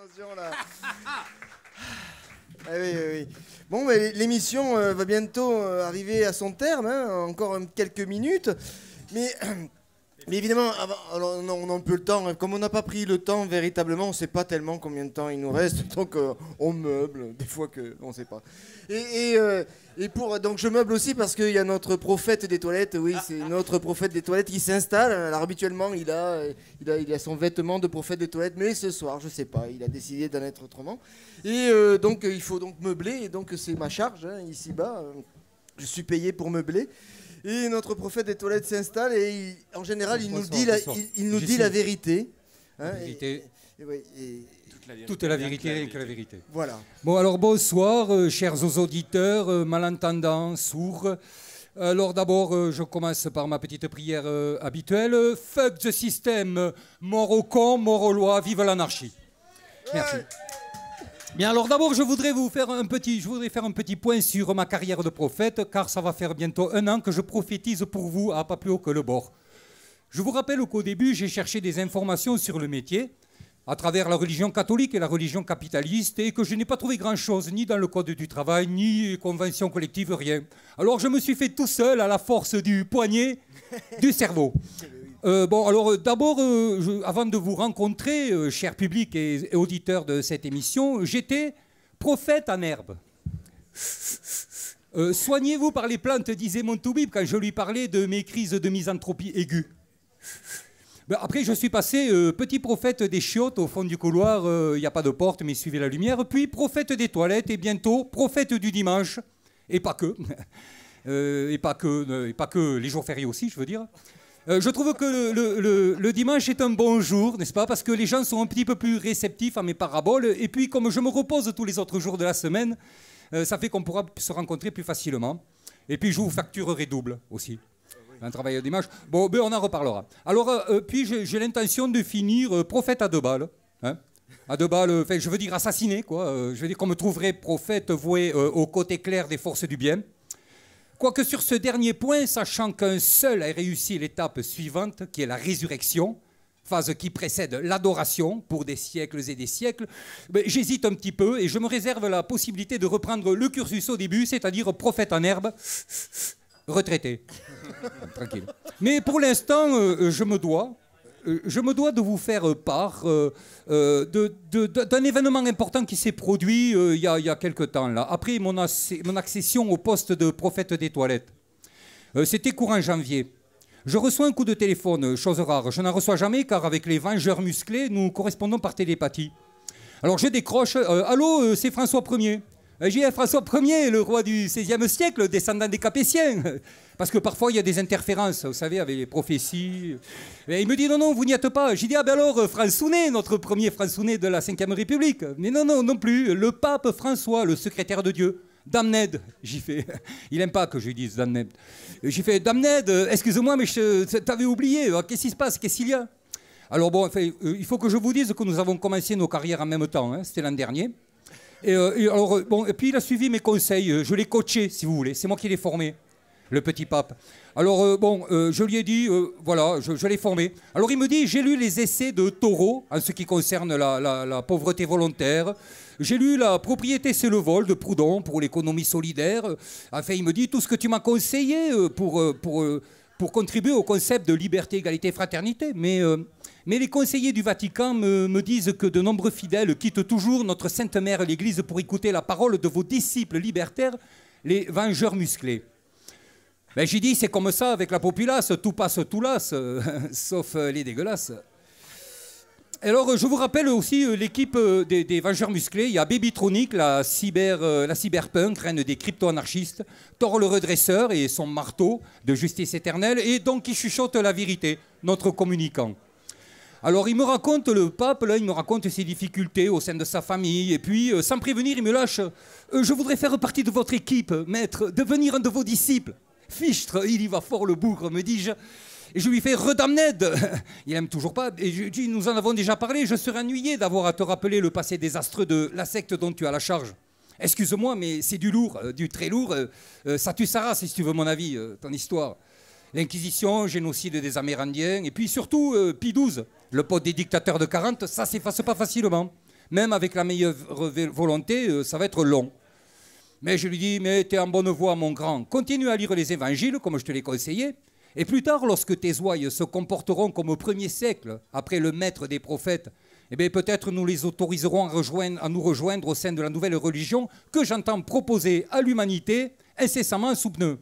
Attention là. Ah oui, oui, oui. Bon, mais l'émission va bientôt arriver à son terme, hein, encore quelques minutes. Mais évidemment, alors, on n'a peu le temps. Hein. Comme on n'a pas pris le temps véritablement, on ne sait pas tellement combien de temps il nous reste. Donc on meuble, des fois on ne sait pas. Donc je meuble aussi parce qu'il y a notre prophète des toilettes. Oui, c'est notre prophète des toilettes qui s'installe. Alors habituellement, il a son vêtement de prophète des toilettes. Mais ce soir, je ne sais pas, il a décidé d'en être autrement. Et donc il faut donc meubler. Et donc c'est ma charge, hein, ici-bas. Je suis payé pour meubler. Et notre prophète des toilettes s'installe et en général, il nous dit la vérité. Hein, la vérité. Toute la vérité, rien que la vérité. Voilà. Bon, alors bonsoir, chers auditeurs, malentendants, sourds. Alors d'abord, je commence par ma petite prière habituelle. Fuck the system, mort aux cons, mort aux lois, vive l'anarchie. Merci. Bien, alors d'abord, je voudrais faire un petit point sur ma carrière de prophète, car ça va faire bientôt 1 an que je prophétise pour vous à pas plus haut que le bord. Je vous rappelle qu'au début, j'ai cherché des informations sur le métier, à travers la religion catholique et la religion capitaliste, et que je n'ai pas trouvé grand-chose, ni dans le code du travail, ni convention collective, rien. Alors je me suis fait tout seul à la force du poignet du cerveau. Bon, alors d'abord, avant de vous rencontrer, cher public et auditeurs de cette émission, j'étais prophète en herbe. Soignez-vous par les plantes, disait Montoubib quand je lui parlais de mes crises de misanthropie aiguë. Ben, après, je suis passé petit prophète des chiottes au fond du couloir, il n'y a pas de porte, mais suivez la lumière, puis prophète des toilettes et bientôt prophète du dimanche, et pas que, et pas que les jours fériés aussi, je veux dire. Je trouve que le dimanche est un bon jour, n'est-ce pas? Parce que les gens sont un petit peu plus réceptifs à mes paraboles. Et puis, comme je me repose tous les autres jours de la semaine, ça fait qu'on pourra se rencontrer plus facilement. Et puis, je vous facturerai double aussi. Un travail au dimanche. Bon, ben, on en reparlera. Alors, puis, j'ai l'intention de finir prophète à 2 balles. Hein, à 2 balles, enfin, je veux dire assassiné, quoi. Je veux dire qu'on me trouverait prophète voué au côté clair des forces du bien. Quoique sur ce dernier point, sachant qu'un seul a réussi l'étape suivante, qui est la résurrection, phase qui précède l'adoration pour des siècles et des siècles, ben, j'hésite un petit peu et je me réserve la possibilité de reprendre le cursus au début, c'est-à-dire prophète en herbe, retraité. Tranquille. Mais pour l'instant, je me dois de vous faire part d'un événement important qui s'est produit il y a quelque temps, là, après mon accession au poste de prophète des toilettes. C'était courant janvier. Je reçois un coup de téléphone, chose rare. Je n'en reçois jamais car avec les vengeurs musclés, nous correspondons par télépathie. Alors je décroche. Allô, c'est François Ier. J'ai François Ier, le roi du XVIe siècle, descendant des Capétiens. Parce que parfois, il y a des interférences, vous savez, avec les prophéties. Et il me dit, non, vous n'y êtes pas. J'ai dit, ah ben alors, François, notre premier François de la Ve République. Mais non plus. Le pape François, le secrétaire de Dieu. Damned, j'y fais. Il n'aime pas que je lui dise Damned. J'ai fait, Damned, excuse-moi, mais t'avais oublié. Qu'est-ce qui se passe? Qu'est-ce qu'il y a? Alors bon, enfin, il faut que je vous dise que nous avons commencé nos carrières en même temps. Hein, c'était l'an dernier. Et puis il a suivi mes conseils, je l'ai coaché si vous voulez, c'est moi qui l'ai formé, le petit pape. Alors je lui ai dit, voilà, je l'ai formé. Alors il me dit, j'ai lu les essais de Thoreau en ce qui concerne la pauvreté volontaire, j'ai lu La propriété c'est le vol de Proudhon pour l'économie solidaire. Enfin il me dit, tout ce que tu m'as conseillé pour contribuer au concept de liberté, égalité, fraternité, mais les conseillers du Vatican me disent que de nombreux fidèles quittent toujours notre Sainte Mère l'Église pour écouter la parole de vos disciples libertaires, les vengeurs musclés. Ben, j'ai dit, c'est comme ça avec la populace, tout passe, tout lasse, sauf les dégueulasses. Alors, je vous rappelle aussi l'équipe des vengeurs musclés. Il y a Babytronic, la cyberpunk, reine des crypto-anarchistes, Thor le redresseur et son marteau de justice éternelle, et donc qui chuchote la vérité, notre communicant. Alors il me raconte, le pape, là, il me raconte ses difficultés au sein de sa famille, et puis, sans prévenir, il me lâche « Je voudrais faire partie de votre équipe, maître, devenir un de vos disciples. » Fichtre, il y va fort le bougre, me dis-je. Et je lui fais « Redamned !» Il n'aime toujours pas, et je dis « Nous en avons déjà parlé, je serais ennuyé d'avoir à te rappeler le passé désastreux de la secte dont tu as la charge. Excuse-moi, mais c'est du lourd, du très lourd, ça tue sa race, si tu veux mon avis, ton histoire. » L'Inquisition, génocide des Amérindiens, et puis surtout Pie XII, le pote des dictateurs de 40, ça s'efface pas facilement. Même avec la meilleure volonté, ça va être long. Mais je lui dis, mais tu es en bonne voie, mon grand. Continue à lire les évangiles, comme je te l'ai conseillé. Et plus tard, lorsque tes ouailles se comporteront comme au 1er siècle, après le maître des prophètes, eh bien, peut-être nous les autoriserons à nous rejoindre au sein de la nouvelle religion que j'entends proposer à l'humanité incessamment sous pneu.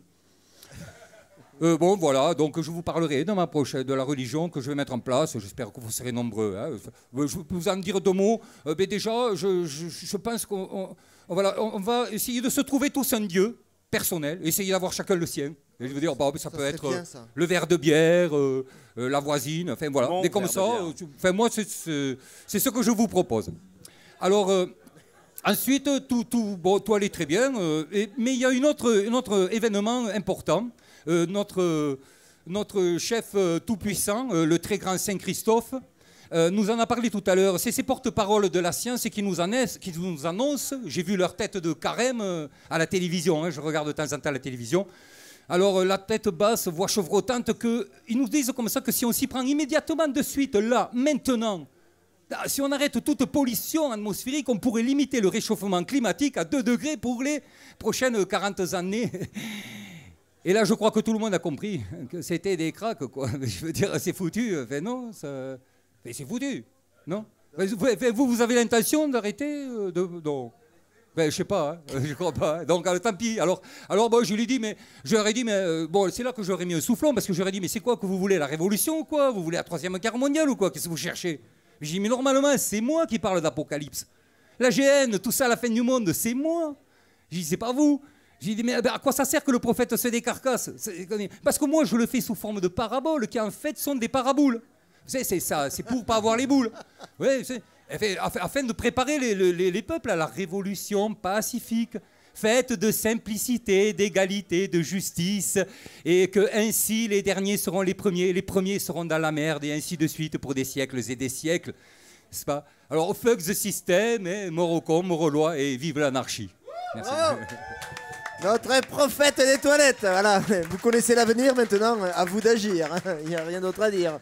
Bon, voilà, donc je vous parlerai de la religion que je vais mettre en place. J'espère que vous serez nombreux. Hein. Je peux vous en dire 2 mots. Mais déjà, je pense qu'on va essayer de se trouver tous un Dieu personnel, essayer d'avoir chacun le sien. Et je veux dire, ça peut être bien, le verre de bière, la voisine, enfin voilà. Bon, mais comme ça, moi, c'est ce que je vous propose. Alors, ensuite, tout allait très bien. Mais il y a un autre événement important. Notre chef tout-puissant, le très grand Saint Christophe, nous en a parlé tout à l'heure. C'est ces porte-paroles de la science qui nous annoncent. J'ai vu leur tête de carême à la télévision. Hein, je regarde de temps en temps la télévision. Alors, la tête basse, voix chevrotante, ils nous disent comme ça que si on s'y prend immédiatement de suite, là, maintenant, si on arrête toute pollution atmosphérique, on pourrait limiter le réchauffement climatique à 2 degrés pour les prochaines 40 années. Et là, je crois que tout le monde a compris que c'était des cracks, quoi. Je veux dire, c'est foutu. Enfin, non, c'est foutu, non? Vous avez l'intention d'arrêter non. Ben, je sais pas, hein. Je crois pas. Donc, tant pis. Alors bon, je leur ai dit, bon, c'est là que j'aurais mis un soufflon, parce que j'aurais dit, mais c'est quoi que vous voulez, la révolution ou quoi? Vous voulez la 3e guerre mondiale ou quoi? Qu'est-ce que vous cherchez? J'ai dit, mais normalement, c'est moi qui parle d'apocalypse. La GN, tout ça, la fin du monde, c'est moi. J'ai dit, c'est pas vous. J'ai dit, mais à quoi ça sert que le prophète se décarcasse? Parce que moi, je le fais sous forme de paraboles, qui en fait sont des paraboules. C'est ça, c'est pour pas avoir les boules. Ouais, afin de préparer les peuples à la révolution pacifique, faite de simplicité, d'égalité, de justice, et que ainsi les derniers seront les premiers seront dans la merde, et ainsi de suite pour des siècles et des siècles. C'est pas? Alors, fuck the system, mort aux cons, mort aux lois, et vive l'anarchie. Merci. Oh, notre prophète des toilettes, voilà. Vous connaissez l'avenir maintenant, à vous d'agir, hein. Il n'y a rien d'autre à dire.